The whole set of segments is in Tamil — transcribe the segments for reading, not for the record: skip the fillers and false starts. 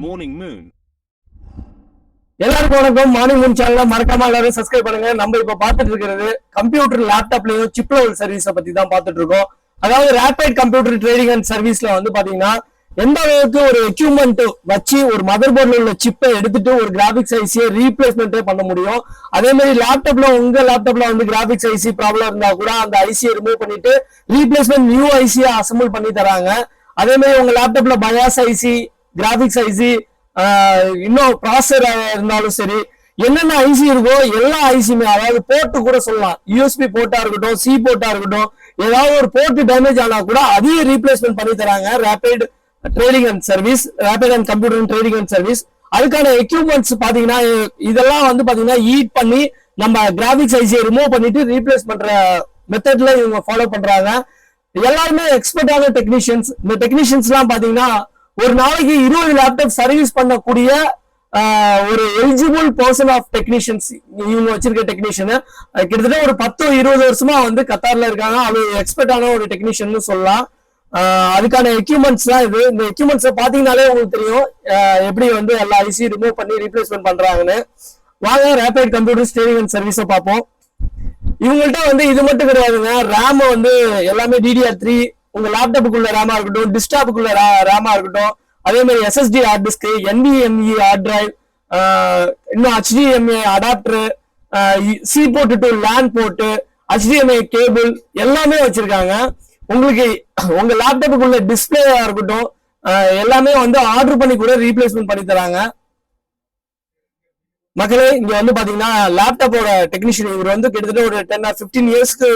Morning Moon. எல்லாருக்கும் வணக்கம். மார்னிங் மூன் சேனலை மறக்காம எல்லாரும் சப்ஸ்கிரைப் பண்ணுங்க. நம்ம இப்ப பாத்துட்டு இருக்கிறது கம்ப்யூட்டர் லேப்டாப்லயும் சிப் லெவல் சர்வீஸ பத்தி தான் பாத்துட்டு இருக்கோம். அதாவது ரேபிட் கம்ப்யூட்டர் ட்ரேடிங் அண்ட் சர்வீஸ்ல வந்து பாத்தீங்கன்னா எந்த அளவுக்கு ஒரு எக்யூப்மெண்ட் வச்சு ஒரு மதர் போர்ட்ல உள்ள சிப்பை எடுத்துட்டு ஒரு கிராபிக்ஸ் ஐசியை ரீப்ளேஸ்மெண்ட்டே பண்ண முடியும். அதே மாதிரி லேப்டாப்ல உங்க லேப்டாப்ல வந்து கிராபிக்ஸ் ஐசி ப்ராப்ளம் இருந்தா கூட அந்த ஐசியை ரிமூவ் பண்ணிட்டு ரீப்ளேஸ்மெண்ட் நியூ ஐசியை அசம்பிள் பண்ணி தராங்க. அதே மாதிரி உங்க லேப்டாப்ல பயாஸ் ஐசி, கிராபிக்ஸ் ஐசி, இன்னும் ப்ராசஸர் இருந்தாலும் சரி, என்னென்ன ஐசி இருக்கோ எல்லா ஐசியுமே, அதாவது போர்ட்டு கூட சொல்லலாம், யூஎஸ்பி போர்ட்டா இருக்கட்டும், சி போர்ட்டா இருக்கட்டும், ஏதாவது ஒரு போர்ட் டேமேஜ் ஆனா கூட அதையும் ரீப்ளேஸ்மெண்ட் பண்ணி தராங்க rapid trading and service, rapid and computer trading and service. அதுக்கான எக்யூப்மெண்ட்ஸ் பாத்தீங்கன்னா இதெல்லாம் வந்து பாத்தீங்கன்னா ஹீட் பண்ணி நம்ம கிராபிக்ஸ் ஐசியை ரிமூவ் பண்ணிட்டு ரீப்ளேஸ் பண்ற மெத்தட்ல இவங்க ஃபாலோ பண்றாங்க. எல்லாருமே எக்ஸ்பர்ட்டான டெக்னீஷியன்ஸ். இந்த டெக்னீஷியன்ஸ் எல்லாம் பாத்தீங்கன்னா ஒரு நாளைக்கு 20 லேப்டாப் சர்வீஸ் பண்ணக்கூடிய ஒரு எலிஜிபிள் பர்சன் ஆஃப் டெக்னீஷியன்ஸ் இவங்க வச்சிருக்க டெக்னீஷியன். கிட்டத்தட்ட ஒரு 10-20 வருஷமா வந்து கத்தார்ல இருக்காங்க. அது எக்ஸ்பர்ட்டான ஒரு டெக்னீஷியன் சொல்லலாம். அதுக்கான எக்யூப்மெண்ட்ஸ் தான் இது. இந்த எக்யூப்மெண்ட்ஸ் பாத்தீங்கன்னாலே உங்களுக்கு தெரியும் எப்படி வந்து எல்லா ஐசி ரிமூவ் பண்ணி ரீப்ளேஸ்மெண்ட் பண்றாங்கன்னு. வாங்க ரேபிட் கம்ப்யூட்டர் ட்ரேடிங் அண்ட் சர்வீஸை பார்ப்போம். இவங்கள்ட்ட வந்து இது மட்டும் கிடையாதுங்க. ரேம் வந்து எல்லாமே DDR3, உங்க லேப்டாப்புக்குள்ள ரேமா இருக்கட்டும், டிஸ்க்டாப்புக்குள்ள ரேமா இருக்கட்டும், அதே மாதிரி SSD hard disk, NVMe hard drive, இன்னும் HDMI adapter, C port to LAN port, HDMI cable எல்லாமே வச்சிருக்காங்க. உங்களுக்கு உங்க லேப்டாப்புக்குள்ள டிஸ்பிளேயா இருக்கட்டும் எல்லாமே வந்து ஆர்டர் பண்ணி கூட ரீப்ளேஸ்மெண்ட் பண்ணி தராங்க. மக்களே, இங்க வந்து பாத்தீங்கன்னா லேப்டாப்போட டெக்னீஷியன் இவர் வந்து கிட்டத்தட்ட ஒரு 10 or 15 இயர்ஸ்க்கு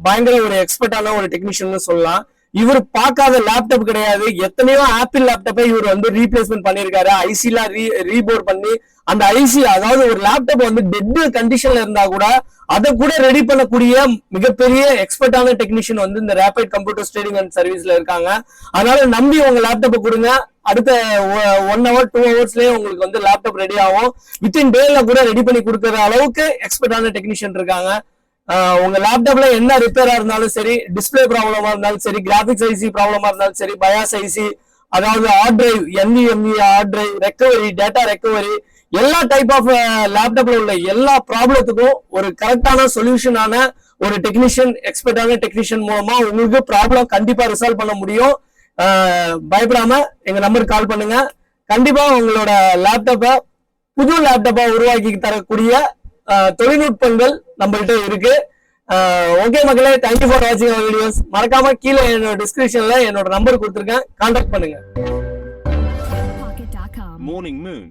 பயங்கர ஒரு எக்ஸ்பர்ட்டான ஒரு டெக்னீஷியன் சொல்லலாம். இவர் பார்க்காத லேப்டாப் கிடையாது. எத்தனையோ ஆப்பிள் லேப்டாப்பை இவர் வந்து ரீப்ளேஸ்மெண்ட் பண்ணியிருக்காரு. ஐசிலாம் ரீபோர்ட் பண்ணி அந்த ஐசி, அதாவது ஒரு லேப்டாப் வந்து டெட் கண்டிஷன்ல இருந்தா கூட அதை கூட ரெடி பண்ணக்கூடிய மிகப்பெரிய எக்ஸ்பர்ட்டான டெக்னீஷியன் வந்து இந்த ரேபிட் கம்ப்யூட்டர் ட்ரேடிங் அண்ட் சர்வீஸ்ல இருக்காங்க. அதனால நம்பி உங்க லேப்டாப்பை கொடுங்க. அடுத்த 1 hour 2 hours உங்களுக்கு வந்து லேப்டாப் ரெடி ஆகும். வித்தின் டேல கூட ரெடி பண்ணி கொடுக்குற அளவுக்கு எக்ஸ்பர்ட்டான டெக்னீஷியன் இருக்காங்க. உங்க லேப்டாப்ல என்ன ரிப்பேரா இருந்தாலும் சரி, டிஸ்பிளே ப்ராப்ளமா இருந்தாலும் சரி, கிராபிக்ஸ் ஐசி ப்ராப்ளமா இருந்தாலும் சரி, பயாஸ் ஐசி, அதாவது hard drive, NVMe hard drive, recovery, data recovery, எல்லா டைப் ஆஃப் லேப்டாப்ல உள்ள எல்லா ப்ராப்ளத்துக்கும் ஒரு கரெக்டான சொல்யூஷனான ஒரு டெக்னீஷியன், எக்ஸ்பர்ட்டான டெக்னீஷியன் மூலமா உங்களுக்கு ப்ராப்ளம் கண்டிப்பா ரிசால்வ் பண்ண முடியும். பயப்படாம எங்க நம்பருக்கு கால் பண்ணுங்க. கண்டிப்பா உங்களோட லேப்டாப்பை புது லேப்டாப்பா உருவாக்கி தரக்கூடிய தொழில்நுட்பங்கள் நம்மள்ட்ட இருக்கு. ஓகே மக்களே, தேங்க்யூ ஃபார் வாட்சிங் அவர் வீடியோஸ். மறக்காம கீழே என்னோட டிஸ்கிரிப்ஷன்ல என்னோட நம்பர் கொடுத்துருக்கேன், கான்டாக்ட் பண்ணுங்க. Morning Moon.